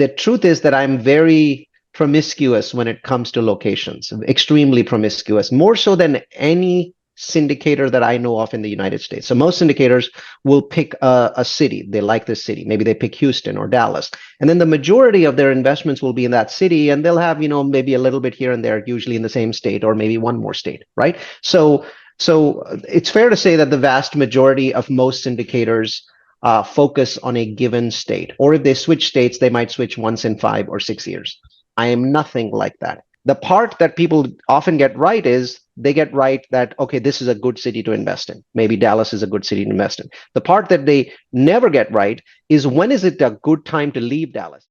the truth is that I'm very promiscuous when it comes to locations, extremely promiscuous, more so than any syndicator that I know of in the United States. So most syndicators will pick a city. They like this city. Maybe they pick Houston or Dallas. And then the majority of their investments will be in that city, and they'll have, maybe a little bit here and there, usually in the same state or maybe one more state, right? So it's fair to say that the vast majority of most syndicators focus on a given state, or if they switch states, they might switch once in 5 or 6 years. I am nothing like that. The part that people often get right is they get right that, okay, this is a good city to invest in. Maybe Dallas is a good city to invest in. The part that they never get right is, when is it a good time to leave Dallas?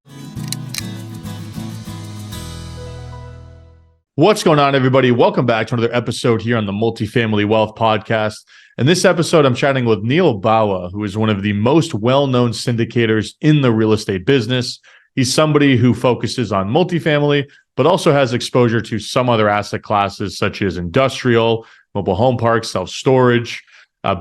What's going on, everybody? Welcome back to another episode here on the Multifamily Wealth Podcast. In this episode, I'm chatting with Neal Bawa, who is one of the most well-known syndicators in the real estate business. He's somebody who focuses on multifamily, but also has exposure to some other asset classes such as industrial, mobile home parks, self-storage,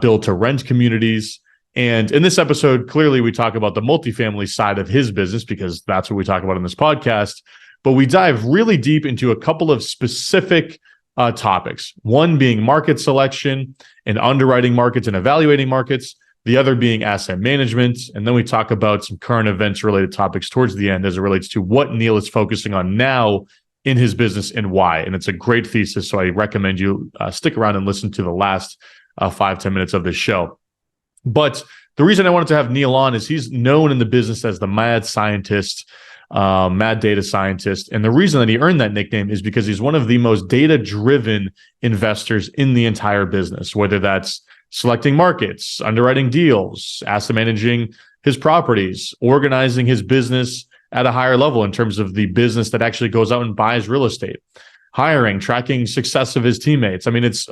build-to-rent communities. And in this episode, clearly we talk about the multifamily side of his business because that's what we talk about in this podcast. But we dive really deep into a couple of specific topics. One being market selection and underwriting markets and evaluating markets. The other being asset management. And then we talk about some current events related topics towards the end as it relates to what Neal is focusing on now in his business and why. And it's a great thesis. So I recommend you stick around and listen to the last 5-10 minutes of this show. But the reason I wanted to have Neal on is he's known in the business as the mad scientist, mad data scientist. And the reason that he earned that nickname is because he's one of the most data-driven investors in the entire business, whether that's selecting markets, underwriting deals, asset managing his properties, organizing his business at a higher level in terms of the business that actually goes out and buys real estate, hiring, tracking success of his teammates. I mean, it's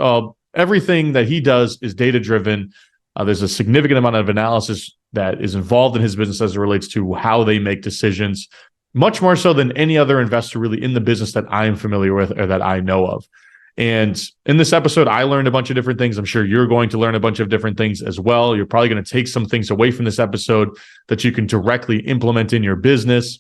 everything that he does is data-driven. There's a significant amount of analysis that is involved in his business as it relates to how they make decisions, much more so than any other investor really in the business that I am familiar with or that I know of. And in this episode, I learned a bunch of different things. I'm sure you're going to learn a bunch of different things as well. You're probably going to take some things away from this episode that you can directly implement in your business.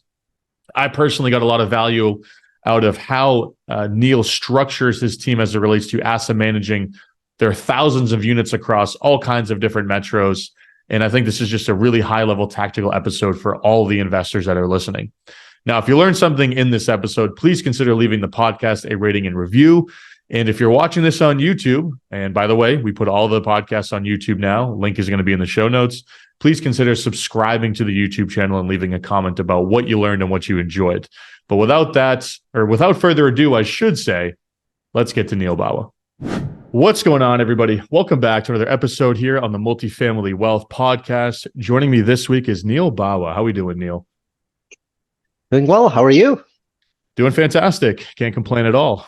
I personally got a lot of value out of how Neal structures his team as it relates to asset managing. There are thousands of units across all kinds of different metros. And I think this is just a really high-level tactical episode for all the investors that are listening. Now, if you learned something in this episode, please consider leaving the podcast a rating and review. And if you're watching this on YouTube, and by the way, we put all the podcasts on YouTube now, link is going to be in the show notes, please consider subscribing to the YouTube channel and leaving a comment about what you learned and what you enjoyed. But without further ado, I should say, let's get to Neal Bawa. What's going on, everybody? Welcome back to another episode here on the Multifamily Wealth Podcast. Joining me this week is Neal Bawa. How are we doing, Neal? Doing well. How are you? Doing fantastic. Can't complain at all.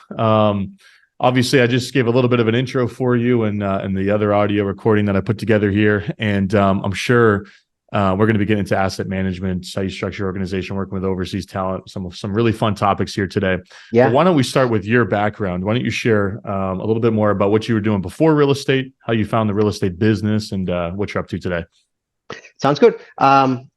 Obviously, I just gave a little bit of an intro for you and the other audio recording that I put together here. And I'm sure we're going to be getting into asset management, how you structure your organization, working with overseas talent, some really fun topics here today. Yeah. But why don't we start with your background? Why don't you share a little bit more about what you were doing before real estate, how you found the real estate business, and what you're up to today? Sounds good.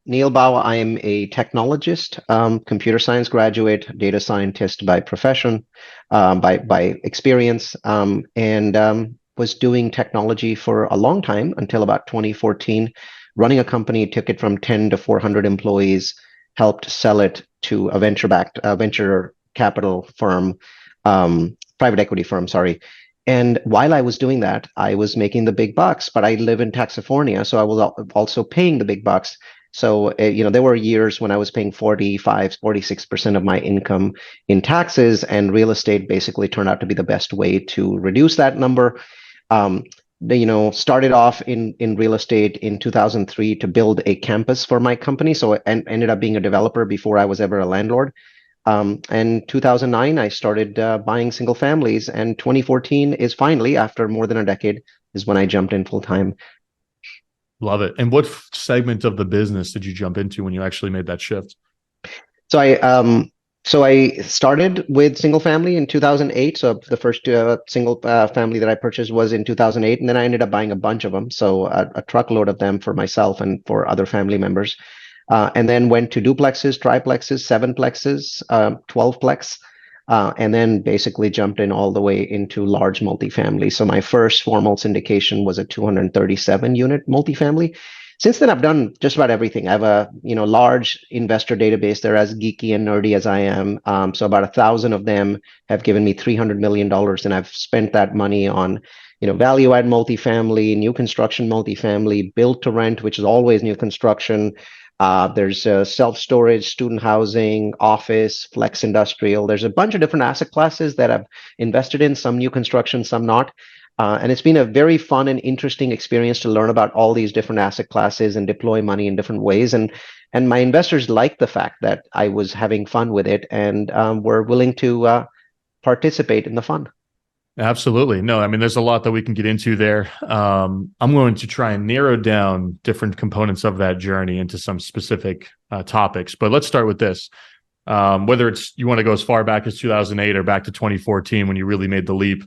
Neal Bawa, I am a technologist, computer science graduate, data scientist by profession, by experience, and was doing technology for a long time until about 2014. Running a company, took it from 10 to 400 employees, helped sell it to a venture capital firm, private equity firm, sorry. And while I was doing that, I was making the big bucks, but I live in California, so I was also paying the big bucks. So, there were years when I was paying 45, 46% of my income in taxes, and real estate basically turned out to be the best way to reduce that number. Started off in real estate in 2003 to build a campus for my company. So I ended up being a developer before I was ever a landlord. And 2009, I started buying single families, and 2014 is finally, after more than a decade, is when I jumped in full time. Love it. And what segment of the business did you jump into when you actually made that shift? So I started with single family in 2008. So the first single family that I purchased was in 2008, and then I ended up buying a bunch of them. So a truckload of them for myself and for other family members. and then went to duplexes, triplexes, sevenplexes, 12plex, and then basically jumped in all the way into large multifamily. So my first formal syndication was a 237 unit multifamily. Since then, I've done just about everything. I have a large investor database. They're as geeky and nerdy as I am. So about 1,000 of them have given me $300 million, and I've spent that money on value add multifamily, new construction multifamily, built to rent, which is always new construction. There's self-storage, student housing, office, flex industrial. There's a bunch of different asset classes that I've invested in, some new construction, some not. And it's been a very fun and interesting experience to learn about all these different asset classes and deploy money in different ways. And my investors liked the fact that I was having fun with it and were willing to participate in the fun. Absolutely. No, I mean, there's a lot that we can get into there. I'm going to try and narrow down different components of that journey into some specific topics. But let's start with this. Whether it's you want to go as far back as 2008 or back to 2014 when you really made the leap,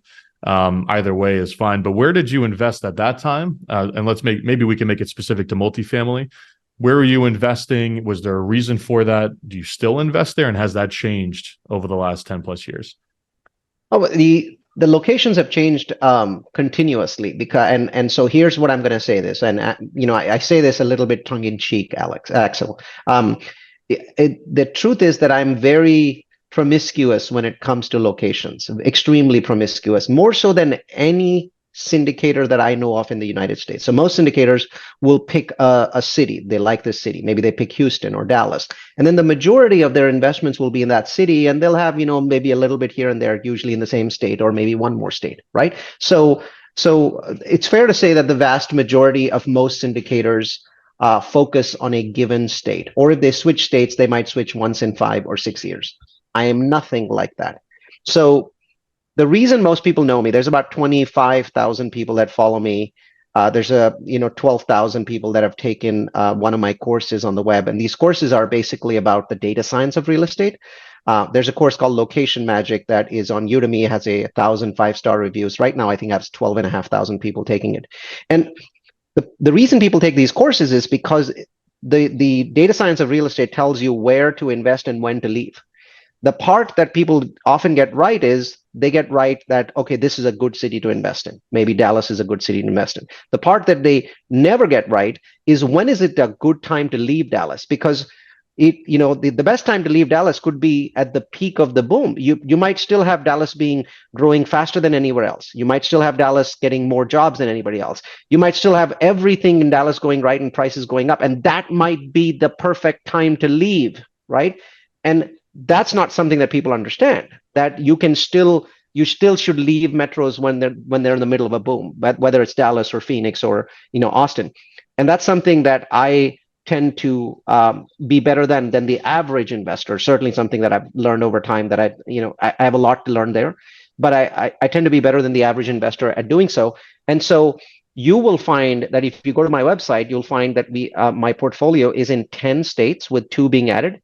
either way is fine. But where did you invest at that time? And maybe we can make it specific to multifamily. Where were you investing? Was there a reason for that? Do you still invest there? And has that changed over the last 10 plus years? Oh, the locations have changed continuously and so here's what I'm going to say this, and I say this a little bit tongue in cheek, Axel. The truth is that I'm very promiscuous when it comes to locations, extremely promiscuous, more so than any syndicator that I know of in the United States. So most syndicators will pick a city. They like this city. Maybe they pick Houston or Dallas. And then the majority of their investments will be in that city, and they'll have, maybe a little bit here and there, usually in the same state or maybe one more state, right? So it's fair to say that the vast majority of most syndicators focus on a given state, or if they switch states, they might switch once in 5 or 6 years. I am nothing like that. So the reason most people know me, there's about 25,000 people that follow me. There's 12,000 people that have taken one of my courses on the web. And these courses are basically about the data science of real estate. There's a course called Location Magic that is on Udemy. It has 1,000 5-star reviews. Right now, I think I have 12,500 people taking it. And the reason people take these courses is because the data science of real estate tells you where to invest and when to leave. The part that people often get right is they get right that, okay, this is a good city to invest in. Maybe Dallas is a good city to invest in. The part that they never get right is when is it a good time to leave Dallas? Because the best time to leave Dallas could be at the peak of the boom. You might still have Dallas growing faster than anywhere else. You might still have Dallas getting more jobs than anybody else. You might still have everything in Dallas going right and prices going up. And that might be the perfect time to leave, right? And that's not something that people understand, that you still should leave metros when they're in the middle of a boom, but whether it's Dallas or Phoenix or Austin. And that's something that I tend to be better than the average investor. Certainly something that I've learned over time, that I have a lot to learn there, but I tend to be better than the average investor at doing so. And so you will find that if you go to my website, you'll find that my portfolio is in 10 states with 2 being added,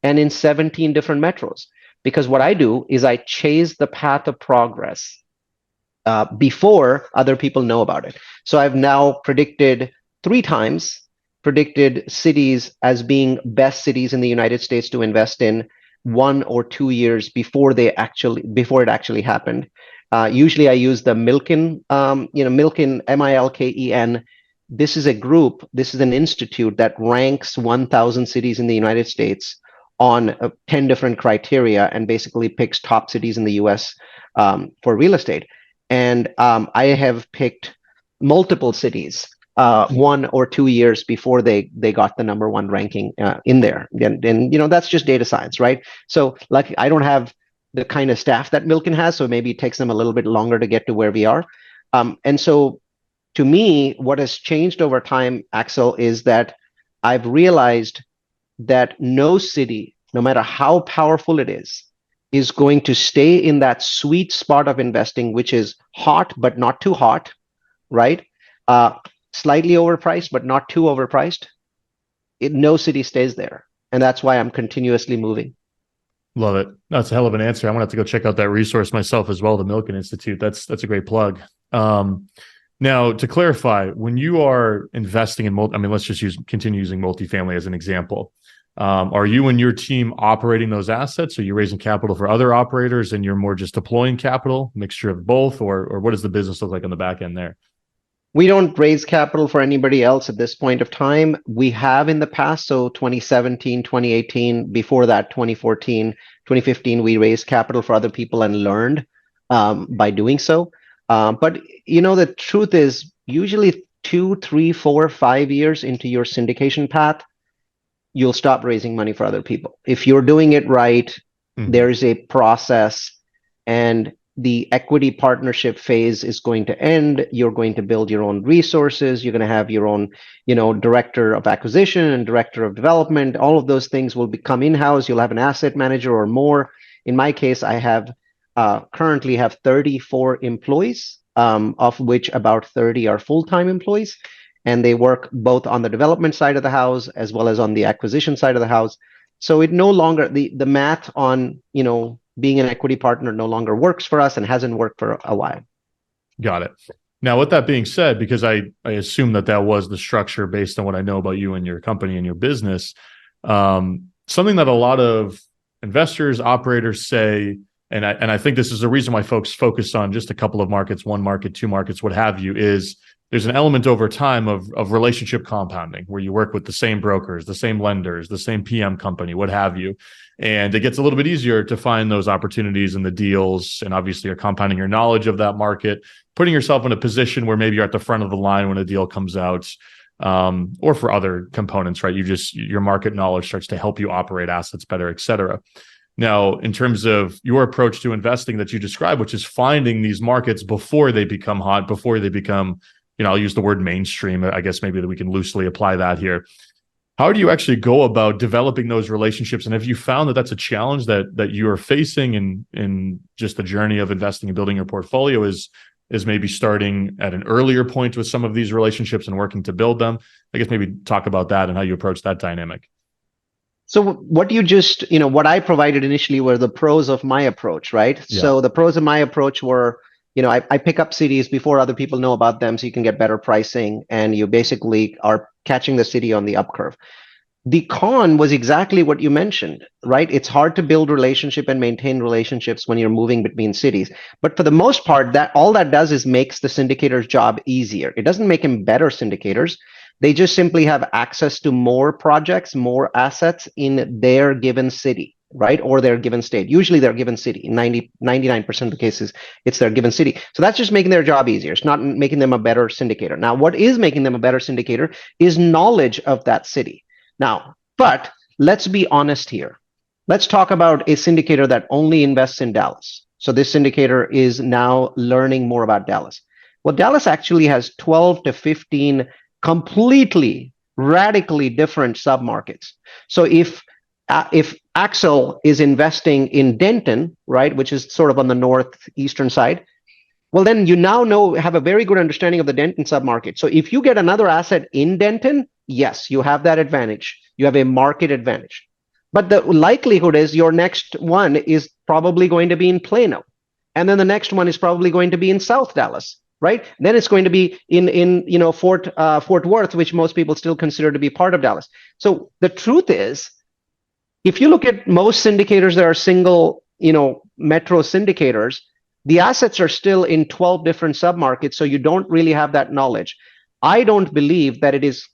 and in 17 different metros. Because what I do is I chase the path of progress before other people know about it. So I've now predicted 3 times, cities as being best cities in the United States to invest in 1 or 2 years before it actually happened. Usually I use the Milken, Milken, Milken. This is an institute that ranks 1,000 cities in the United States on 10 different criteria and basically picks top cities in the US for real estate. And I have picked multiple cities 1 or 2 years before they got the number 1 ranking in there. And that's just data science, right? So like, I don't have the kind of staff that Milken has, so maybe it takes them a little bit longer to get to where we are. And so to me, what has changed over time, Axel, is that I've realized that no city, no matter how powerful it is going to stay in that sweet spot of investing, which is hot, but not too hot, right? Slightly overpriced, but not too overpriced. No city stays there. And that's why I'm continuously moving. Love it. That's a hell of an answer. I'm going to have to go check out that resource myself as well, the Milken Institute. That's a great plug. Now, to clarify, when you are investing in let's just continue using multifamily as an example. Are you and your team operating those assets? Are you raising capital for other operators and you're more just deploying capital, mixture of both, or what does the business look like on the back end there? We don't raise capital for anybody else at this point of time. We have in the past, so 2017, 2018, before that, 2014, 2015, we raised capital for other people and learned by doing so. But the truth is, usually 2, 3, 4, 5 years into your syndication path, you'll stop raising money for other people. If you're doing it right, there's a process, and the equity partnership phase is going to end. You're going to build your own resources. You're going to have your own, director of acquisition and director of development. All of those things will become in-house. You'll have an asset manager or more. In my case, I have currently have 34 employees, of which about 30 are full-time employees. And they work both on the development side of the house as well as on the acquisition side of the house. So it no longer, the math on, being an equity partner no longer works for us and hasn't worked for a while. Got it. Now, with that being said, because I assume that was the structure based on what I know about you and your company and your business, something that a lot of investors, operators say, and I think this is the reason why folks focus on just a couple of markets, one market, two markets, what have you, is there's an element over time of relationship compounding where you work with the same brokers, the same lenders, the same PM company, what have you. And it gets a little bit easier to find those opportunities in the deals. And obviously you're compounding your knowledge of that market, putting yourself in a position where maybe you're at the front of the line when a deal comes out, or for other components, right? Your market knowledge starts to help you operate assets better, et cetera. Now, in terms of your approach to investing that you described, which is finding these markets before they become hot, before they become, I'll use the word mainstream. I guess maybe that we can loosely apply that here. How do you actually go about developing those relationships? And have you found that that's a challenge that you are facing in just the journey of investing and building your portfolio is maybe starting at an earlier point with some of these relationships and working to build them? I guess maybe talk about that and how you approach that dynamic. So what you just, what I provided initially were the pros of my approach, right? Yeah. So the pros of my approach were, I pick up cities before other people know about them so you can get better pricing, and you basically are catching the city on the up curve. The con was exactly what you mentioned, right? It's hard to build relationship and maintain relationships when you're moving between cities. But for the most part, that all that does is makes the syndicator's job easier. It doesn't make them better syndicators. They just simply have access to more projects, more assets in their given city, right? Or their given state. Usually their given city. In 99% of the cases, it's their given city. So that's just making their job easier. It's not making them a better syndicator. Now, what is making them a better syndicator is knowledge of that city. Now, but let's be honest here. Let's talk about a syndicator that only invests in Dallas. So this syndicator is now learning more about Dallas. Well, Dallas actually has 12 to 15 completely, radically different submarkets. So if Axel is investing in Denton, right, which is sort of on the northeastern side, well, then you now have a very good understanding of the Denton submarket. So if you get another asset in Denton, yes, you have that advantage. You have a market advantage. But the likelihood is your next one is probably going to be in Plano. And then the next one is probably going to be in South Dallas, right? Then it's going to be in Fort Worth, which most people still consider to be part of Dallas. So the truth is, if you look at most syndicators that are single, metro syndicators, the assets are still in 12 different submarkets, so you don't really have that knowledge. I don't believe that it is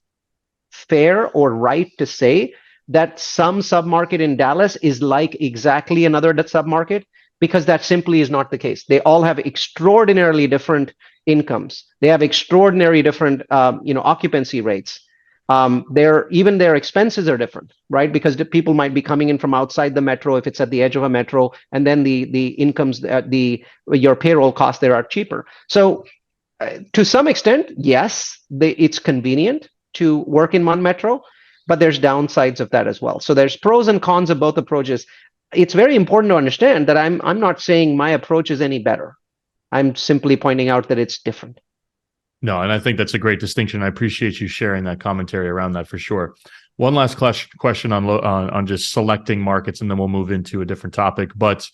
fair or right to say that some submarket in Dallas is like exactly another submarket, because that simply is not the case. They all have extraordinarily different incomes. They have extraordinary different, occupancy rates. Even their expenses are different, right? Because the people might be coming in from outside the metro if it's at the edge of a metro, and then the incomes, your payroll costs there are cheaper. So to some extent, yes, it's convenient to work in one metro, but there's downsides of that as well. So there's pros and cons of both approaches. It's very important to understand that I'm not saying my approach is any better. I'm simply pointing out that it's different. No, and I think that's a great distinction. I appreciate you sharing that commentary around that for sure. One last question on just selecting markets, and then we'll move into a different topic. But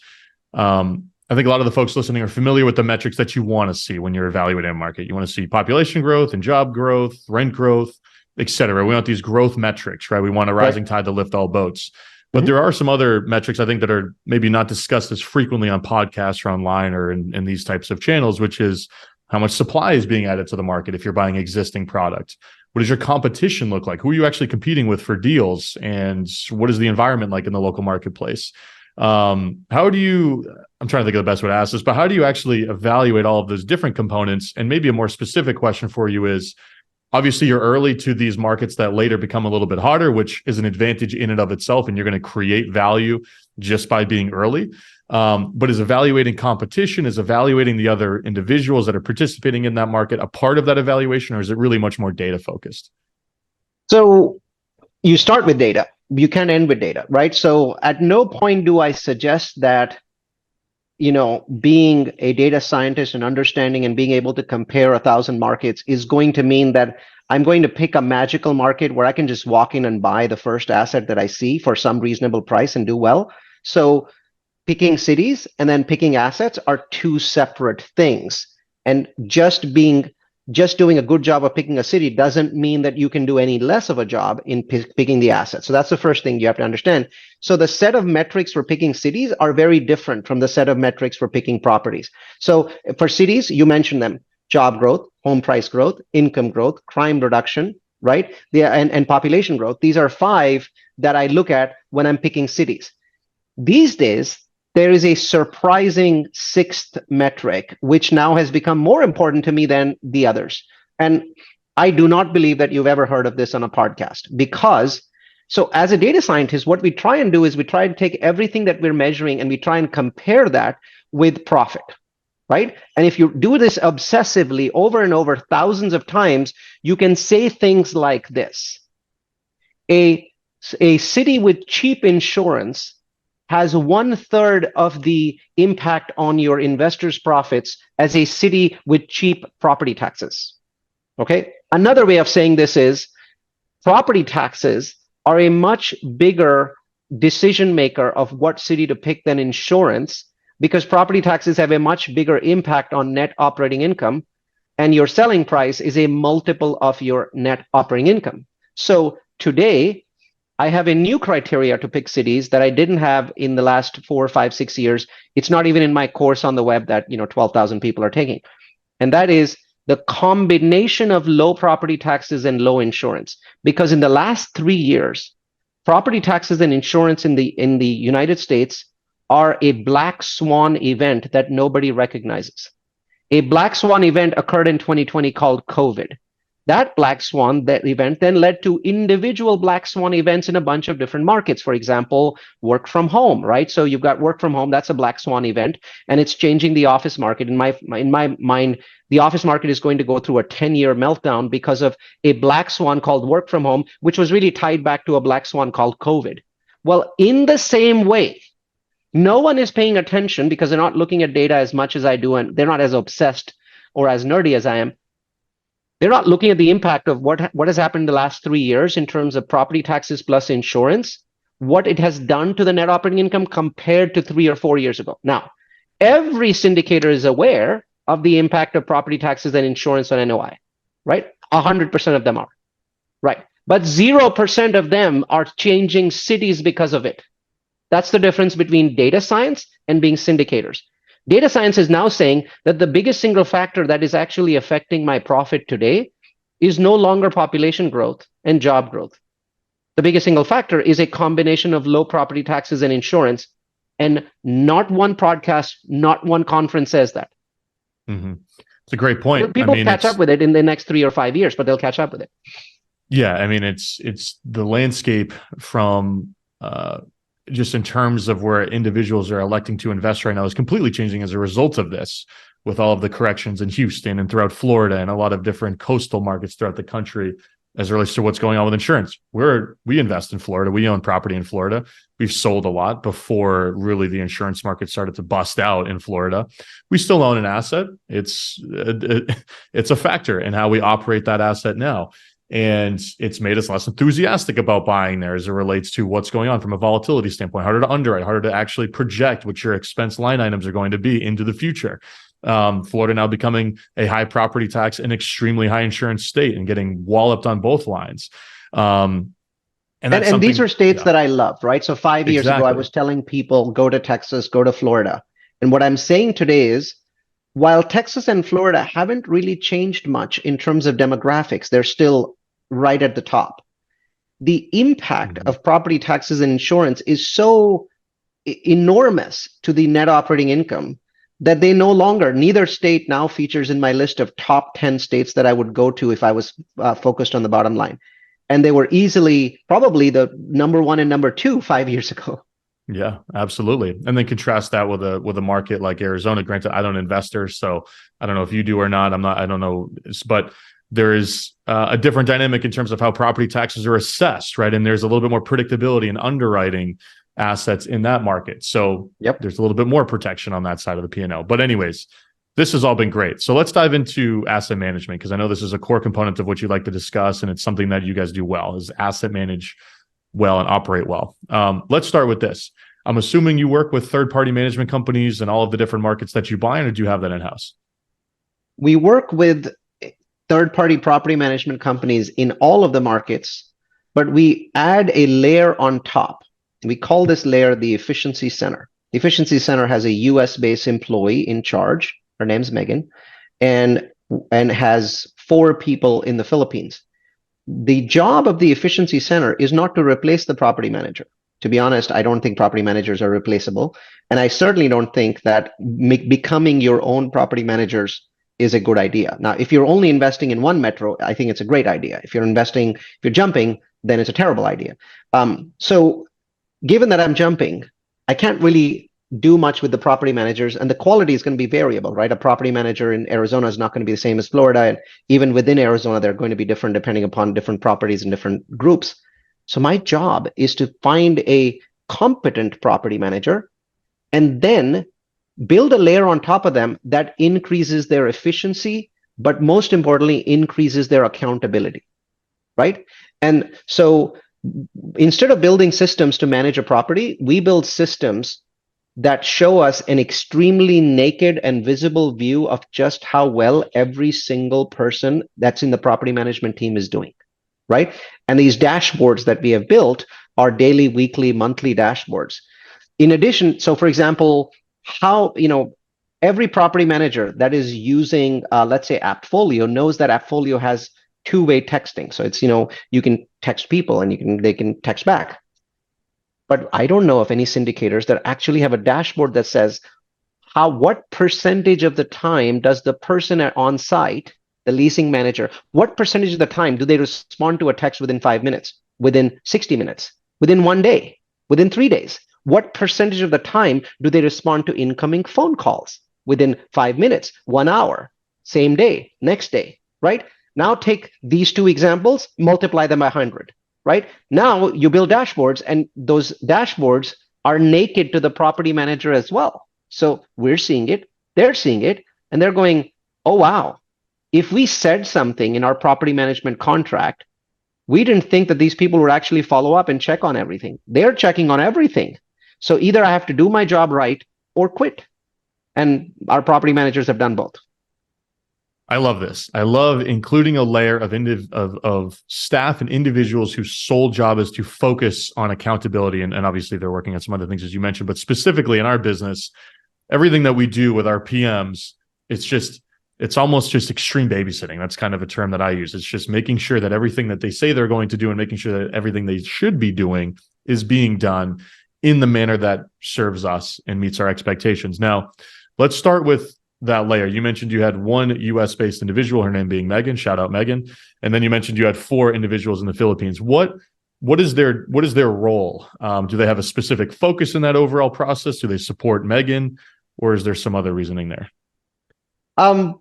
I I think a lot of the folks listening are familiar with the metrics that you want to see when you're evaluating a market. You want to see population growth and job growth, rent growth, et cetera. We want these growth metrics, right? We want a rising tide to lift all boats. But there are some other metrics I think that are maybe not discussed as frequently on podcasts or online or in these types of channels, which is how much supply is being added to the market if you're buying existing product. What does your competition look like? Who are you actually competing with for deals? And what is the environment like in the local marketplace? How do you, I'm trying to think of the best way to ask this, but how do you actually evaluate all of those different components? And maybe a more specific question for you is, obviously you're early to these markets that later become a little bit harder, which is an advantage in and of itself. And you're going to create value just by being early. But is evaluating competition, is evaluating the other individuals that are participating in that market a part of that evaluation, or is it really much more data focused? So you start with data. You can't end with data, right? So at no point do I suggest that, being a data scientist and understanding and being able to compare 1,000 markets is going to mean that I'm going to pick a magical market where I can just walk in and buy the first asset that I see for some reasonable price and do well. So picking cities and then picking assets are two separate things. And just doing a good job of picking a city doesn't mean that you can do any less of a job in picking the asset. So that's the first thing you have to understand. So the set of metrics for picking cities are very different from the set of metrics for picking properties. So for cities, you mentioned them: job growth, home price growth, income growth, crime reduction, right? And population growth. These are 5 that I look at when I'm picking cities. These days, there is a surprising 6th metric, which now has become more important to me than the others. And I do not believe that you've ever heard of this on a podcast, because so as a data scientist, what we try and do is we try to take everything that we're measuring and we try and compare that with profit, right? And if you do this obsessively over and over thousands of times, you can say things like this: a city with cheap insurance has 1/3 of the impact on your investors' profits as a city with cheap property taxes. Okay. Another way of saying this is property taxes are a much bigger decision maker of what city to pick than insurance, because property taxes have a much bigger impact on net operating income, and your selling price is a multiple of your net operating income. So today, I have a new criteria to pick cities that I didn't have in the last 4, 5, 6 years. It's not even in my course on the web that 12,000 people are taking. And that is the combination of low property taxes and low insurance. Because in the last 3 years, property taxes and insurance in the United States are a black swan event that nobody recognizes. A black swan event occurred in 2020 called COVID. That black swan, that event then led to individual black swan events in a bunch of different markets. For example, work from home, right? So you've got work from home, that's a black swan event, and it's changing the office market. In my mind, the office market is going to go through a 10-year meltdown because of a black swan called work from home, which was really tied back to a black swan called COVID. Well, in the same way, no one is paying attention because they're not looking at data as much as I do, and they're not as obsessed or as nerdy as I am. They're not looking at the impact of what has happened in the last 3 years in terms of property taxes plus insurance, what it has done to the net operating income compared to 3 or 4 years ago. Now, every syndicator is aware of the impact of property taxes and insurance on NOI, right? 100% of them are, right? But 0% of them are changing cities because of it. That's the difference between data science and being syndicators. Data science is now saying that the biggest single factor that is actually affecting my profit today is no longer population growth and job growth. The biggest single factor is a combination of low property taxes and insurance, and not one podcast, not one conference says that. Mm-hmm. It's a great point. People catch up with it in the next 3 or 5 years, but they'll catch up with it. Yeah, I mean, it's the landscape from just in terms of where individuals are electing to invest right now is completely changing as a result of this, with all of the corrections in Houston and throughout Florida and a lot of different coastal markets throughout the country as it relates to what's going on with insurance. We invest in Florida. We own property in Florida. We've sold a lot before really the insurance market started to bust out in Florida. We still own an asset. It's a factor in how we operate that asset now. And it's made us less enthusiastic about buying there as it relates to what's going on from a volatility standpoint, harder to underwrite, harder to actually project what your expense line items are going to be into the future. Florida now becoming a high property tax and extremely high insurance state and getting walloped on both lines. And these are states that I love, right? So 5 years ago, I was telling people, go to Texas, go to Florida. And what I'm saying today is, while Texas and Florida haven't really changed much in terms of demographics, they're still right at the top. The impact of property taxes and insurance is so enormous to the net operating income that they no longer, neither state now features in my list of top 10 states that I would go to if I was focused on the bottom line. And they were easily probably the number one and number two 5 years ago. Yeah, absolutely. And then contrast that with a market like Arizona. Granted, I don't invest there, so I don't know if you do or not. I don't know, but there is a different dynamic in terms of how property taxes are assessed, right? And there's a little bit more predictability in underwriting assets in that market. So there's a little bit more protection on that side of the P&L. But anyways, this has all been great. So let's dive into asset management, because I know this is a core component of what you like to discuss, and it's something that you guys do well, is asset manage well and operate well. Let's start with this. I'm assuming you work with third-party management companies and all of the different markets that you buy, or do you have that in-house? We work with third-party property management companies in all of the markets, but we add a layer on top. We call this layer the efficiency center. The efficiency center has a US-based employee in charge. Her name's Megan, and has 4 people in the Philippines. The job of the efficiency center is not to replace the property manager. To be honest, I don't think property managers are replaceable. And I certainly don't think that becoming your own property managers is a good idea. Now, if you're only investing in one metro, I think it's a great idea. If you're jumping, then it's a terrible idea. So given that I'm jumping, I can't really do much with the property managers, and the quality is going to be variable, right? A property manager in Arizona is not going to be the same as Florida. And even within Arizona, they're going to be different depending upon different properties and different groups. So my job is to find a competent property manager and then build a layer on top of them that increases their efficiency, but most importantly, increases their accountability, right? And so instead of building systems to manage a property, we build systems that show us an extremely naked and visible view of just how well every single person that's in the property management team is doing, right? And these dashboards that we have built are daily, weekly, monthly dashboards. In addition, so for example, how, every property manager that is using, let's say, AppFolio knows that AppFolio has two-way texting. So it's, you can text people and they can text back. But I don't know of any syndicators that actually have a dashboard that says what percentage of the time does the person on site, the leasing manager, what percentage of the time do they respond to a text within 5 minutes, within 60 minutes, within 1 day, within 3 days? What percentage of the time do they respond to incoming phone calls within 5 minutes, 1 hour, same day, next day, right? Now take these 2 examples, multiply them by 100. Right? Now you build dashboards, and those dashboards are naked to the property manager as well. So we're seeing it, they're seeing it, and they're going, oh, wow. If we said something in our property management contract, we didn't think that these people would actually follow up and check on everything. They're checking on everything. So either I have to do my job right or quit. And our property managers have done both. I love this. I love including a layer of staff and individuals whose sole job is to focus on accountability. And obviously they're working on some other things, as you mentioned, but specifically in our business, everything that we do with our PMs, it's almost just extreme babysitting. That's kind of a term that I use. It's just making sure that everything that they say they're going to do and making sure that everything they should be doing is being done in the manner that serves us and meets our expectations. Now, let's start with that layer. You mentioned you had 1 US-based individual, her name being Megan, shout out Megan. And then you mentioned you had 4 individuals in the Philippines. What is their role? Do they have a specific focus in that overall process? Do they support Megan, or is there some other reasoning there?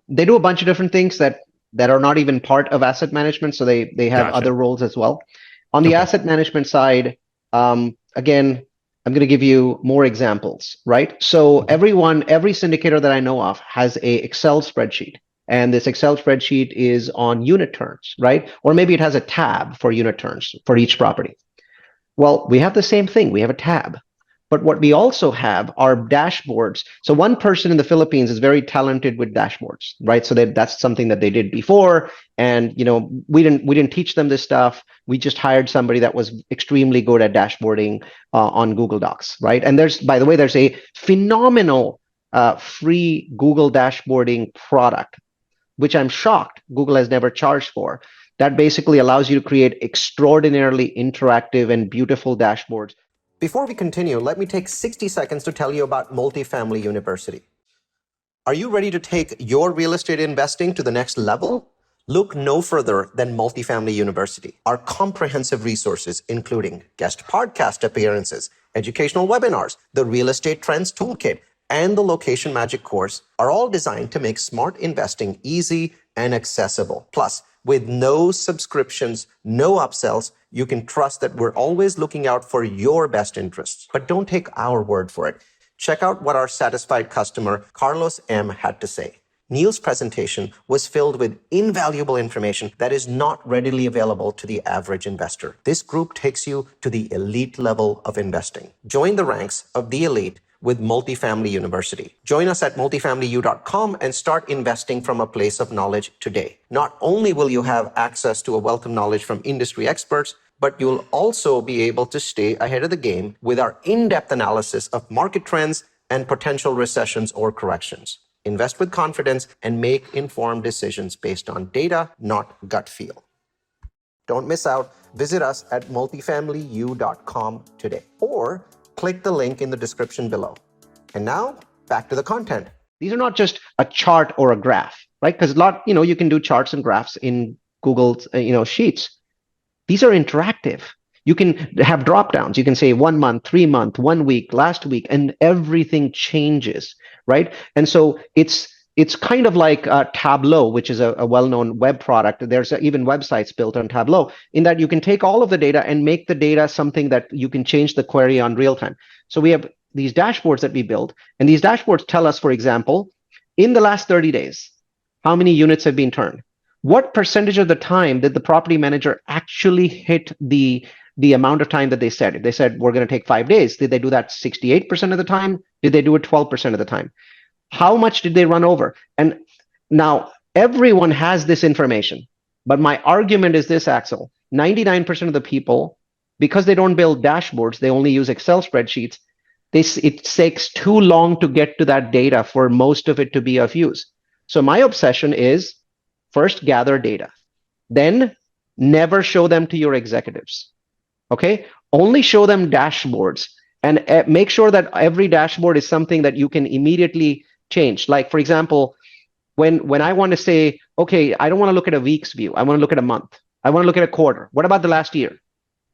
They do a bunch of different things that are not even part of asset management. So they have other roles as well. On the asset management side, again, I'm going to give you more examples, right? So every syndicator that I know of has a Excel spreadsheet. and this Excel spreadsheet is on unit turns, right? Or maybe it has a tab for unit turns for each property. Well, we have the same thing. We have a tab. But what we also have are dashboards. So one person in the Philippines is very talented with dashboards, right? So that's something that they did before. And we didn't teach them this stuff. We just hired somebody that was extremely good at dashboarding on Google Docs, right? And by the way, there's a phenomenal free Google dashboarding product, which I'm shocked Google has never charged for. That basically allows you to create extraordinarily interactive and beautiful dashboards. Before we continue, let me take 60 seconds to tell you about Multifamily University. Are you ready to take your real estate investing to the next level? Look no further than Multifamily University. Our comprehensive resources, including guest podcast appearances, educational webinars, the Real Estate Trends Toolkit, and the Location Magic course, are all designed to make smart investing easy and accessible. Plus, with no subscriptions, no upsells, you can trust that we're always looking out for your best interests. But don't take our word for it. Check out what our satisfied customer, Carlos M., had to say. Neal's presentation was filled with invaluable information that is not readily available to the average investor. This group takes you to the elite level of investing. Join the ranks of the elite with Multifamily University. Join us at multifamilyu.com and start investing from a place of knowledge today. Not only will you have access to a wealth of knowledge from industry experts, but you'll also be able to stay ahead of the game with our in-depth analysis of market trends and potential recessions or corrections. Invest with confidence and make informed decisions based on data, not gut feel. Don't miss out. Visit us at multifamilyu.com today, or click the link in the description below. And now, back to the content. These are not just a chart or a graph, right? Because you can do charts and graphs in Google's, Sheets. These are interactive. You can have drop downs. You can say 1 month, 3 month, 1 week, last week, and everything changes, right? And so it's kind of like Tableau, which is a well-known web product. There's even websites built on Tableau, in that you can take all of the data and make the data something that you can change the query on real time. So we have these dashboards that we build, and these dashboards tell us, for example, in the last 30 days, how many units have been turned? What percentage of the time did the property manager actually hit the amount of time that they said? If they said, we're going to take 5 days, did they do that 68% of the time? Did they do it 12% of the time? How much did they run over? And now everyone has this information. But my argument is this, Axel: 99% of the people, because they don't build dashboards, they only use Excel spreadsheets. It takes too long to get to that data for most of it to be of use. So my obsession is, first, gather data. Then never show them to your executives. Okay? Only show them dashboards, and make sure that every dashboard is something that you can immediately change. Like, for example, when I want to say, okay, I don't want to look at a week's view. I want to look at a month. I want to look at a quarter. What about the last year?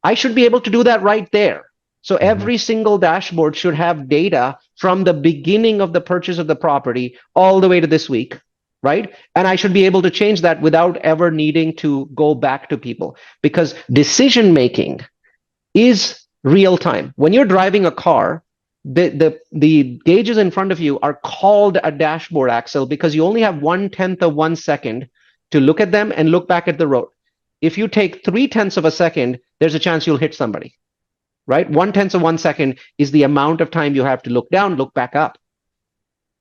I should be able to do that right there. So every single dashboard should have data from the beginning of the purchase of the property all the way to this week, right? And I should be able to change that without ever needing to go back to people, because decision making is real time. When you're driving a car, the gauges in front of you are called a dashboard, Axel, because you only have 1/10 of 1 second to look at them and look back at the road. If you take 3/10 of a second, there's a chance you'll hit somebody, right? 1/10 of 1 second is the amount of time you have to look down, look back up.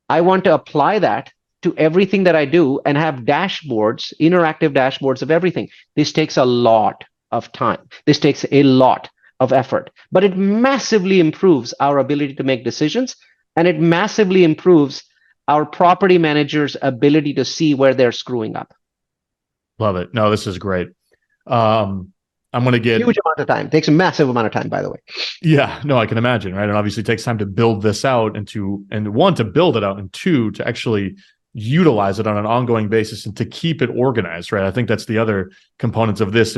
I want to apply that to everything that I do and have dashboards, interactive dashboards of everything. This takes a lot of time. This takes a lot of effort, but it massively improves our ability to make decisions, and it massively improves our property managers' ability to see where they're screwing up. Love it. No, this is great. I'm going to get huge amount of time. It takes a massive amount of time, by the way. Yeah, no, I can imagine, right? And obviously it takes time to build this out, and one, to build it out, and two, to actually utilize it on an ongoing basis and to keep it organized, right? I think that's the other components of this.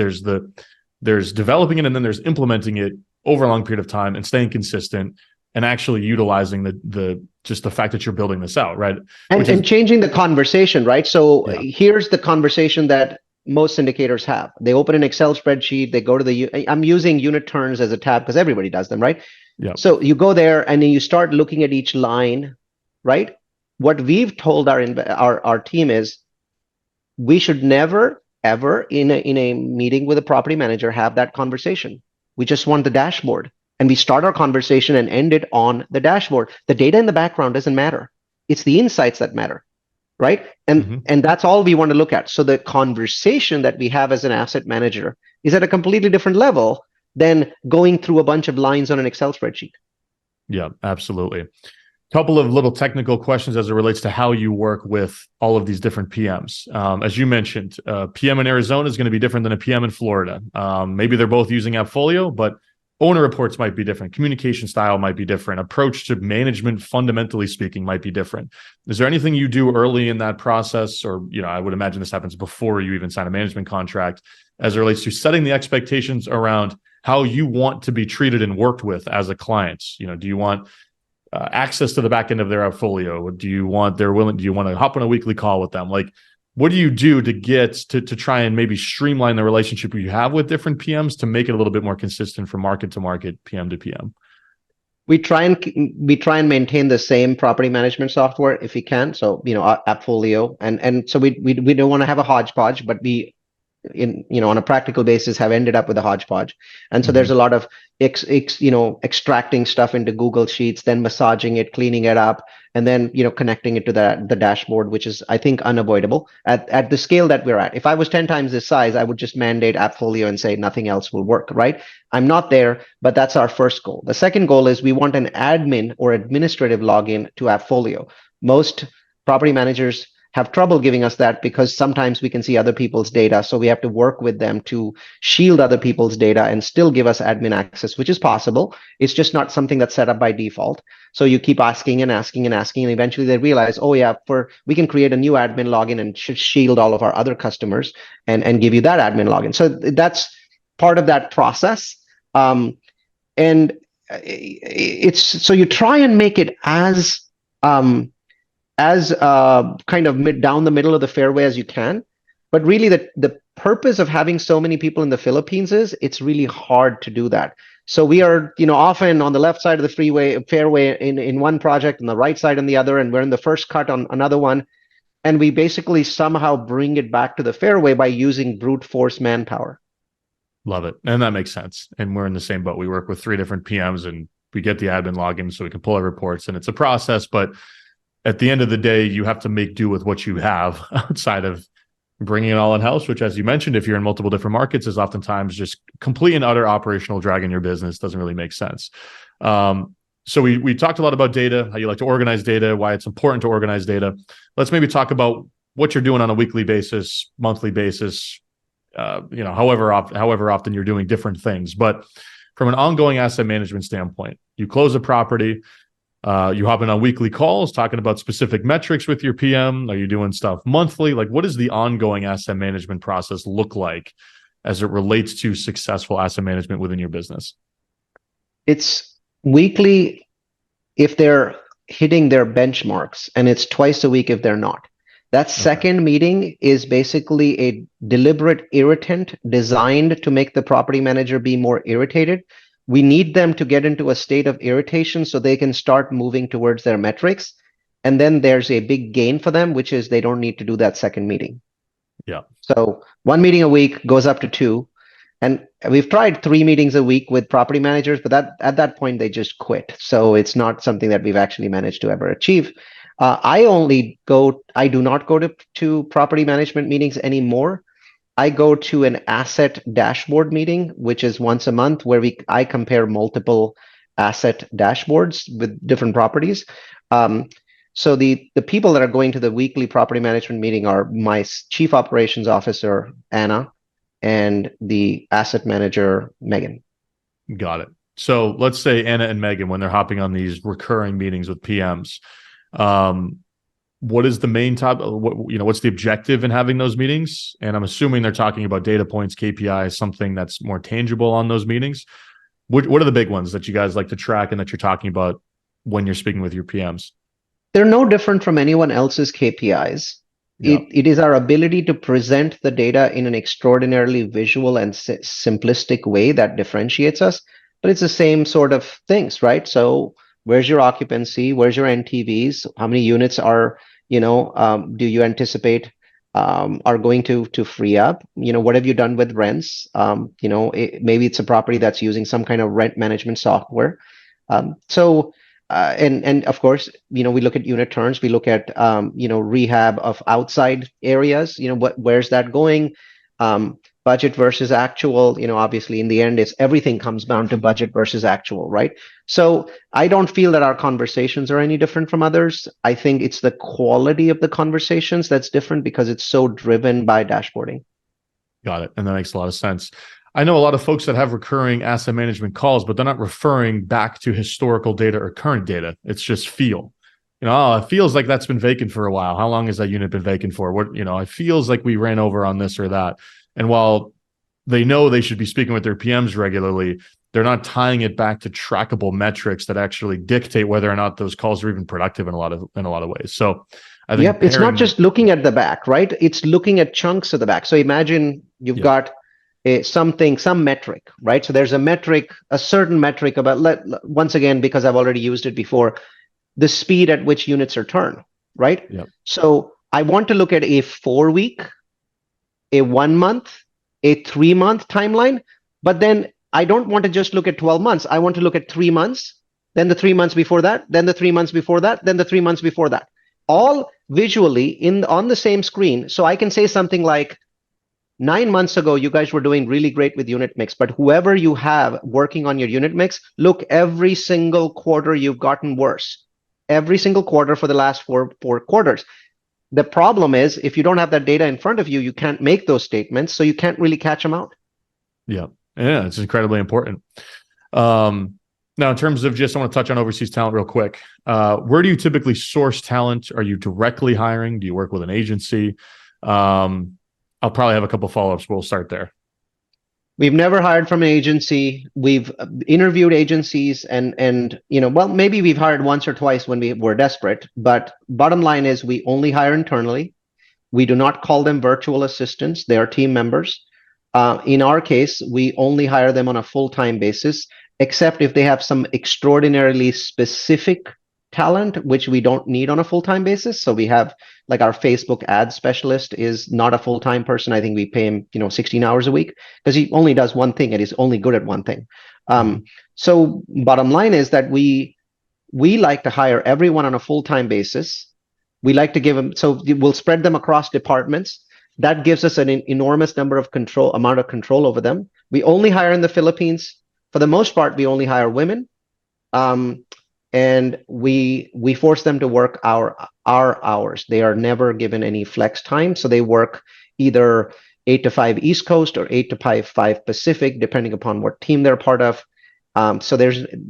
There's developing it, and then there's implementing it over a long period of time and staying consistent and actually utilizing the fact that you're building this out, right? And changing the conversation, right? So here's the conversation that most syndicators have. They open an Excel spreadsheet, they go to I'm using unit turns as a tab because everybody does them, right? Yeah. So you go there and then you start looking at each line, right? What we've told our team is, we should never, ever in a meeting with a property manager have that conversation. We just want the dashboard. And we start our conversation and end it on the dashboard. The data in the background doesn't matter. It's the insights that matter, right? And that's all we want to look at. So the conversation that we have as an asset manager is at a completely different level than going through a bunch of lines on an Excel spreadsheet. Yeah, absolutely. Couple of little technical questions as it relates to how you work with all of these different PMs. As you mentioned, PM in Arizona is going to be different than a PM in Florida. Maybe they're both using AppFolio, but owner reports might be different. Communication style might be different. Approach to management, fundamentally speaking, might be different. Is there anything you do early in that process? Or, I would imagine this happens before you even sign a management contract as it relates to setting the expectations around how you want to be treated and worked with as a client. Do you want access to the back end of their portfolio? Do you want to hop on a weekly call with them? Like, what do you do to get to try and maybe streamline the relationship you have with different PMs to make it a little bit more consistent from market to market, PM to PM? We try and maintain the same property management software if we can. So, AppFolio, and so we don't want to have a hodgepodge, but we on a practical basis have ended up with a hodgepodge. And so there's a lot of extracting stuff into Google Sheets, then massaging it, cleaning it up, and then connecting it to the dashboard, which is, I think, unavoidable at the scale that we're at. If I was 10 times this size, I would just mandate AppFolio and say nothing else will work, right? I'm not there, but that's our first goal. The second goal is we want an admin or administrative login to AppFolio. Most property managers have trouble giving us that because sometimes we can see other people's data. So we have to work with them to shield other people's data and still give us admin access, which is possible. It's just not something that's set up by default. So you keep asking and asking and asking, and eventually they realize, oh yeah, we can create a new admin login and shield all of our other customers and give you that admin login. So that's part of that process. And it's so you try and make it as kind of down the middle of the fairway as you can. But really the purpose of having so many people in the Philippines is it's really hard to do that. So we are, often on the left side of the fairway in one project and the right side on the other, and we're in the first cut on another one. And we basically somehow bring it back to the fairway by using brute force manpower. Love it. And that makes sense. And we're in the same boat. We work with 3 different PMs and we get the admin login so we can pull our reports, and it's a process, but at the end of the day, you have to make do with what you have outside of bringing it all in-house, which, as you mentioned, if you're in multiple different markets, is oftentimes just complete and utter operational drag in your business. Doesn't really make sense. So we talked a lot about data, how you like to organize data, why it's important to organize data. Let's maybe talk about what you're doing on a weekly basis, monthly basis, however often you're doing different things. But from an ongoing asset management standpoint, you close a property, you hop in on weekly calls talking about specific metrics with your PM. Are you doing stuff monthly? Like, what does the ongoing asset management process look like as it relates to successful asset management within your business? It's weekly if they're hitting their benchmarks, and it's twice a week if they're not. That second meeting is basically a deliberate irritant designed to make the property manager be more irritated. We need them to get into a state of irritation so they can start moving towards their metrics. And then there's a big gain for them, which is they don't need to do that second meeting. Yeah. So 1 meeting a week goes up to 2. And we've tried 3 meetings a week with property managers, but at that point, they just quit. So it's not something that we've actually managed to ever achieve. I do not go to property management meetings anymore. I go to an asset dashboard meeting, which is once a month, where I compare multiple asset dashboards with different properties. So the people that are going to the weekly property management meeting are my chief operations officer, Anna, and the asset manager, Megan. Got it. So let's say Anna and Megan, when they're hopping on these recurring meetings with PMs, what is the main what's the objective in having those meetings? And I'm assuming they're talking about data points, KPIs, something that's more tangible on those meetings. What are the big ones that you guys like to track and that you're talking about when you're speaking with your PMs? They're no different from anyone else's KPIs. Yeah. It is our ability to present the data in an extraordinarily visual and simplistic way that differentiates us. But it's the same sort of things, right? So where's your occupancy? Where's your NTVs? How many units do you anticipate are going to free up. What have you done with rents? Maybe it's a property that's using some kind of rent management software. And of course, we look at unit turns, we look at rehab of outside areas. Where's that going? Budget versus actual. Obviously, in the end, it's everything comes down to budget versus actual, right? So I don't feel that our conversations are any different from others. I think it's the quality of the conversations that's different because it's so driven by dashboarding. Got it. And that makes a lot of sense. I know a lot of folks that have recurring asset management calls, but they're not referring back to historical data or current data. It's just feel. It feels like that's been vacant for a while. How long has that unit been vacant for? It feels like we ran over on this or that. And while they know they should be speaking with their PMs regularly, they're not tying it back to trackable metrics that actually dictate whether or not those calls are even productive in a lot of ways. So I think it's not just looking at the back, right? It's looking at chunks of the back. So imagine you've got some metric, right? So there's a certain metric about, once again, because I've already used it before, the speed at which units are turned, right? Yep. So I want to look at a 4-week, a 1 month, a 3-month timeline, but then I don't want to just look at 12 months. I want to look at 3 months, then the 3 months before that, then the 3 months before that, then the 3 months before that, all visually on the same screen. So I can say something like, 9 months ago, you guys were doing really great with unit mix, but whoever you have working on your unit mix, look, every single quarter you've gotten worse. Every single quarter for the last four quarters. The problem is, if you don't have that data in front of you, you can't make those statements, so you can't really catch them out. Yeah, it's incredibly important. Now, in terms of I want to touch on overseas talent real quick. Where do you typically source talent? Are you directly hiring? Do you work with an agency? I'll probably have a couple follow-ups, but we'll start there. We've never hired from an agency. We've interviewed agencies and maybe we've hired once or twice when we were desperate, but bottom line is we only hire internally. We do not call them virtual assistants. They are team members. In our case, we only hire them on a full-time basis, except if they have some extraordinarily specific talent, which we don't need on a full-time basis. So we have, like, our Facebook ad specialist is not a full-time person. I think we pay him, 16 hours a week because he only does one thing and he's only good at one thing. So bottom line is that we like to hire everyone on a full-time basis. We like to give them, so we'll spread them across departments. That gives us an enormous amount of control over them. We only hire in the Philippines. For the most part, we only hire women. And we force them to work our hours. They are never given any flex time. So they work either 8 to 5 East Coast or 8 to 5 Pacific, depending upon what team they're part of. So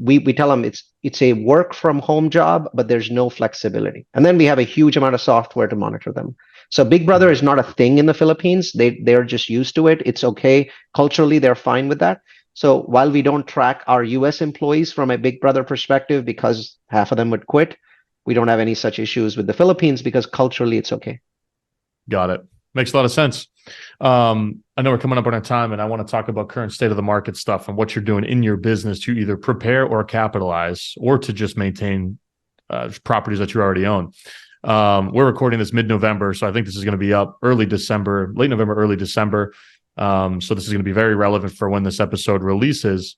we tell them it's a work from home job, but there's no flexibility. And then we have a huge amount of software to monitor them. So Big Brother is not a thing in the Philippines. They're just used to it. It's okay. Culturally, they're fine with that. So while we don't track our US employees from a Big Brother perspective because half of them would quit, we don't have any such issues with the Philippines because culturally it's okay. Got it. Makes a lot of sense. I know we're coming up on our time, and I want to talk about current state of the market stuff and what you're doing in your business to either prepare or capitalize or to just maintain properties that you already own. We're recording this mid-November, so I think this is going to be up late November, early December. So this is going to be very relevant for when this episode releases.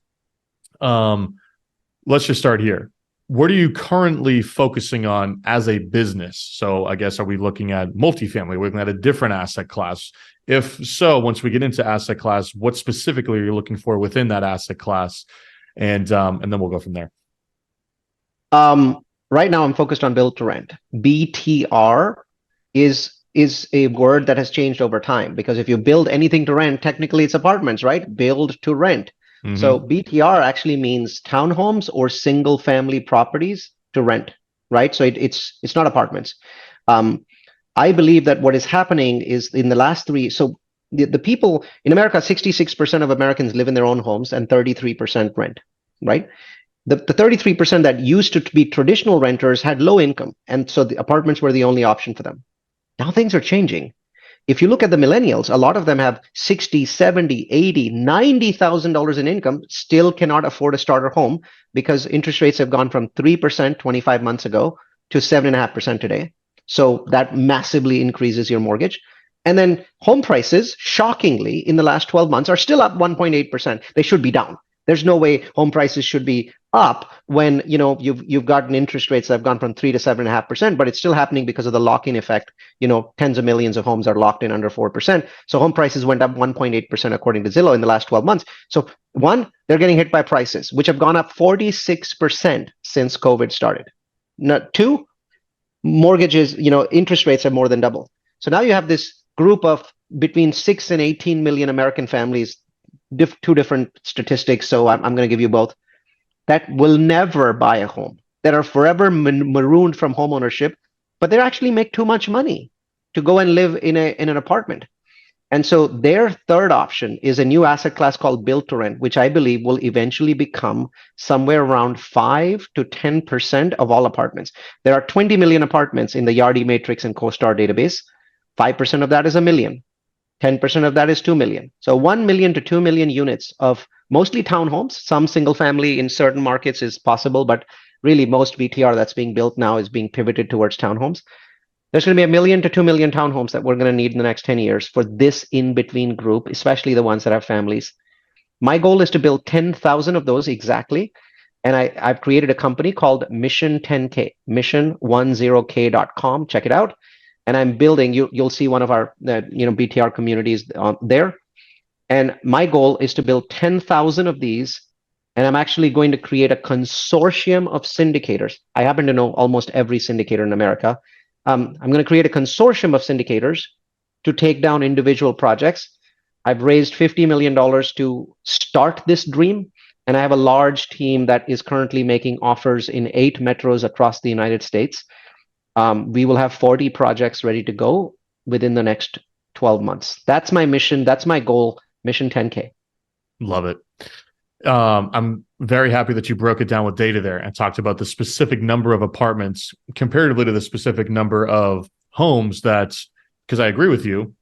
Let's just start here. What are you currently focusing on as a business? So I guess, are we looking at multifamily? We're looking at a different asset class. If so, once we get into asset class, what specifically are you looking for within that asset class? And then we'll go from there. Right now I'm focused on build to rent. BTR is a word that has changed over time, because if you build anything to rent, technically it's apartments, right? Build to rent. Mm-hmm. So BTR actually means townhomes or single family properties to rent, right? So it's not apartments. I believe that what is happening is in the last so the people in America, 66% of Americans live in their own homes and 33% rent, right? The 33% that used to be traditional renters had low income, and so the apartments were the only option for them. Now things are changing. If you look at the millennials, a lot of them have $60,000, $70,000, $80,000, $90,000 in income, still cannot afford a starter home because interest rates have gone from 3% 25 months ago to 7.5% today. So that massively increases your mortgage. And then home prices, shockingly, in the last 12 months are still up 1.8%. They should be down. There's no way home prices should be up when you've gotten interest rates that have gone from 3 to 7.5%, but it's still happening because of the lock-in effect. Tens of millions of homes are locked in under 4%. So home prices went up 1.8% according to Zillow in the last 12 months. So one, they're getting hit by prices, which have gone up 46% since COVID started. Two, mortgages, interest rates have more than doubled. So now you have this group of between 6 and 18 million American families, two different statistics, so I'm going to give you both, that will never buy a home, that are forever marooned from home ownership, but they actually make too much money to go and live in an apartment. And so their third option is a new asset class called build to rent, which I believe will eventually become somewhere around 5 to 10% of all apartments. There are 20 million apartments in the Yardi Matrix and CoStar database. 5% of that is a million. 10% of that is 2 million. So 1 million to 2 million units of mostly townhomes. Some single family in certain markets is possible, but really most BTR that's being built now is being pivoted towards townhomes. There's going to be 1 million to 2 million townhomes that we're going to need in the next 10 years for this in-between group, especially the ones that have families. My goal is to build 10,000 of those exactly. And I've created a company called Mission 10K, mission10k.com. Check it out. And I'm building, you'll see one of our BTR communities there. And my goal is to build 10,000 of these. And I'm actually going to create a consortium of syndicators. I happen to know almost every syndicator in America. I'm going to create a consortium of syndicators to take down individual projects. I've raised $50 million to start this dream. And I have a large team that is currently making offers in 8 metros across the United States. We will have 40 projects ready to go within the next 12 months. That's my mission. That's my goal, Mission 10K. Love it. I'm very happy that you broke it down with data there and talked about the specific number of apartments comparatively to the specific number of homes because I agree with you,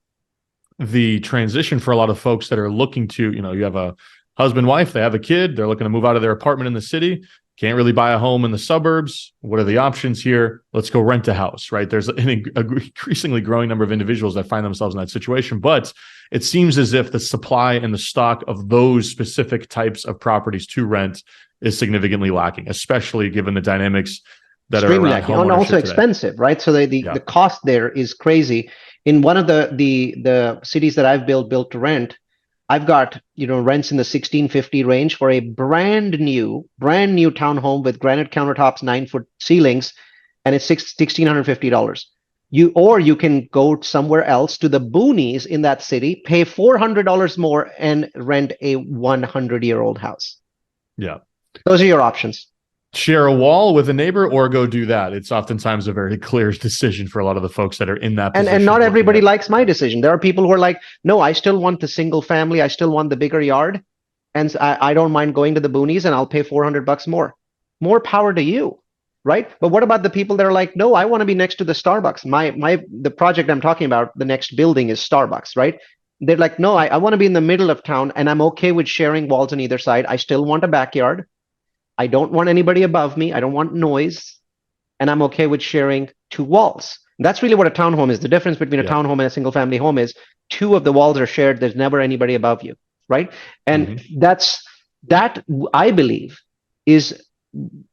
the transition for a lot of folks that are looking to, you have a husband, wife, they have a kid, they're looking to move out of their apartment in the city, can't really buy a home in the suburbs. What are the options here? Let's go rent a house, right? There's an increasingly growing number of individuals that find themselves in that situation, but it seems as if the supply and the stock of those specific types of properties to rent is significantly lacking, especially given the dynamics that are around home ownership and also today. Expensive, right? So the cost there is crazy. In one of the cities that I've built to rent, I've got rents in the 1,650 range for a brand new townhome with granite countertops, 9-foot ceilings, and it's $1,650. You can go somewhere else to the boonies in that city, pay $400 more, and rent a 100-year-old house. Yeah, those are your options. Share a wall with a neighbor or go do that. It's oftentimes a very clear decision for a lot of the folks that are in that position. And not everybody likes my decision. There are people who are like, no, I still want the single family. I still want the bigger yard. And I don't mind going to the boonies and I'll pay $400 more. More power to you, right? But what about the people that are like, no, I want to be next to the Starbucks. The project I'm talking about, the next building is Starbucks, right? They're like, no, I want to be in the middle of town and I'm okay with sharing walls on either side. I still want a backyard. I don't want anybody above me. I don't want noise. And I'm okay with sharing 2 walls. And that's really what a townhome is. The difference between a townhome and a single family home is 2 of the walls are shared. There's never anybody above you, right? And that I believe is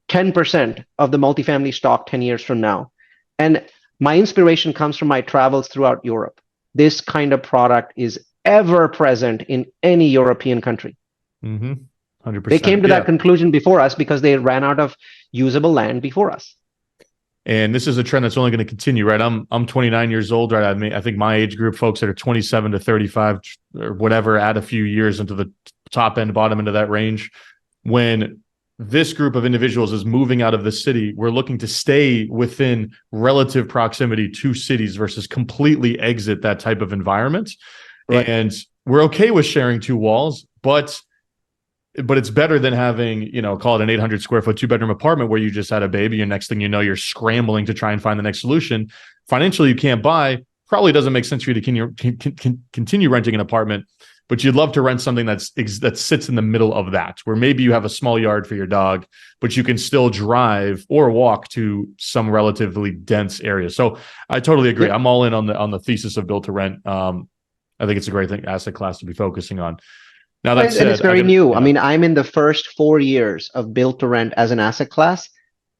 10% of the multifamily stock 10 years from now. And my inspiration comes from my travels throughout Europe. This kind of product is ever present in any European country. 100%. They came to that conclusion before us because they ran out of usable land before us. And this is a trend that's only going to continue, right? I'm 29 years old, right? I think my age group, folks that are 27 to 35 or whatever, add a few years into the top end, bottom end of that range. When this group of individuals is moving out of the city, we're looking to stay within relative proximity to cities versus completely exit that type of environment. Right. And we're okay with sharing 2 walls, but it's better than having, call it an 800 square foot 2-bedroom apartment where you just had a baby and next thing you know, you're scrambling to try and find the next solution. Financially, you can't buy. Probably doesn't make sense for you to continue renting an apartment. but you'd love to rent something that sits in the middle of that, where maybe you have a small yard for your dog, but you can still drive or walk to some relatively dense area. So I totally agree. I'm all in on the thesis of build to rent. I think it's a great asset class to be focusing on. Now that said, and it's very new. I mean, I'm in the first 4 years of build to rent as an asset class,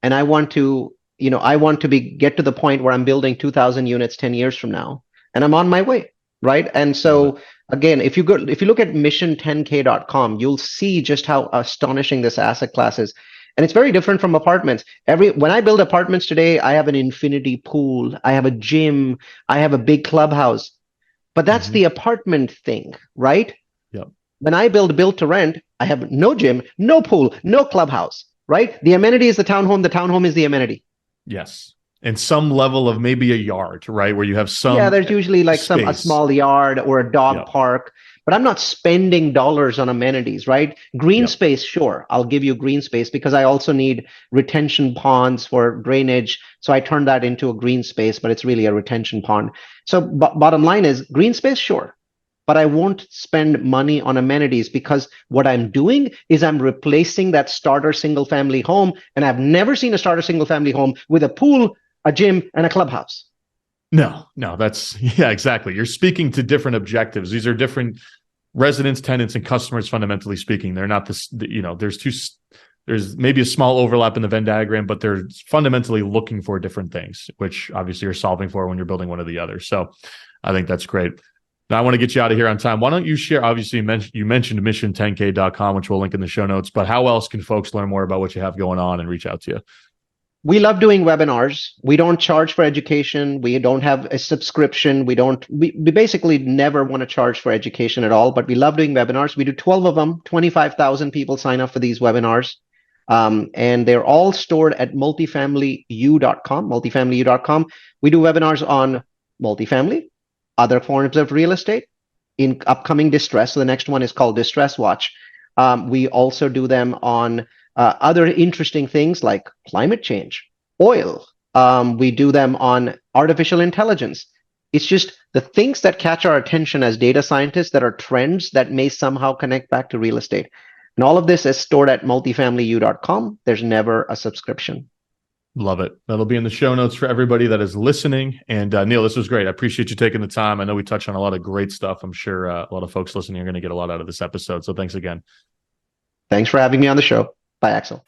and I want to, get to the point where I'm building 2,000 units 10 years from now, and I'm on my way, right? And so again, if you look at mission10k.com, you'll see just how astonishing this asset class is. And it's very different from apartments. When I build apartments today, I have an infinity pool, I have a gym, I have a big clubhouse. But that's the apartment thing, right? Yep. When I build to rent, I have no gym, no pool, no clubhouse, right? The amenity is the townhome. The townhome is the amenity. Yes. And some level of maybe a yard, right? Where you have some. Yeah, there's usually like a small yard or a dog park, but I'm not spending dollars on amenities, right? Green space, sure. I'll give you green space because I also need retention ponds for drainage. So I turn that into a green space, but it's really a retention pond. So bottom line is green space, sure. But I won't spend money on amenities because what I'm doing is I'm replacing that starter single family home. And I've never seen a starter single family home with a pool, a gym, and a clubhouse. No, exactly. You're speaking to different objectives. These are different residents, tenants, and customers, fundamentally speaking. They're not there's maybe a small overlap in the Venn diagram, but they're fundamentally looking for different things, which obviously you're solving for when you're building one or the other. So I think that's great. Now I want to get you out of here on time. Why don't you share, obviously you mentioned mission10k.com, which we'll link in the show notes, but how else can folks learn more about what you have going on and reach out to you? We love doing webinars. We don't charge for education. We don't have a subscription. We basically never want to charge for education at all, but we love doing webinars. We do 12 of them. 25,000 people sign up for these webinars. And they're all stored at multifamilyu.com. We do webinars on multifamily, other forms of real estate, in upcoming distress. So the next one is called Distress Watch. We also do them on other interesting things like climate change, oil. We do them on artificial intelligence. It's just the things that catch our attention as data scientists that are trends that may somehow connect back to real estate. And all of this is stored at multifamilyu.com. There's never a subscription. Love it. That'll be in the show notes for everybody that is listening. And Neal, this was great. I appreciate you taking the time. I know we touched on a lot of great stuff. I'm sure a lot of folks listening are going to get a lot out of this episode. So thanks again. Thanks for having me on the show. Bye, Axel.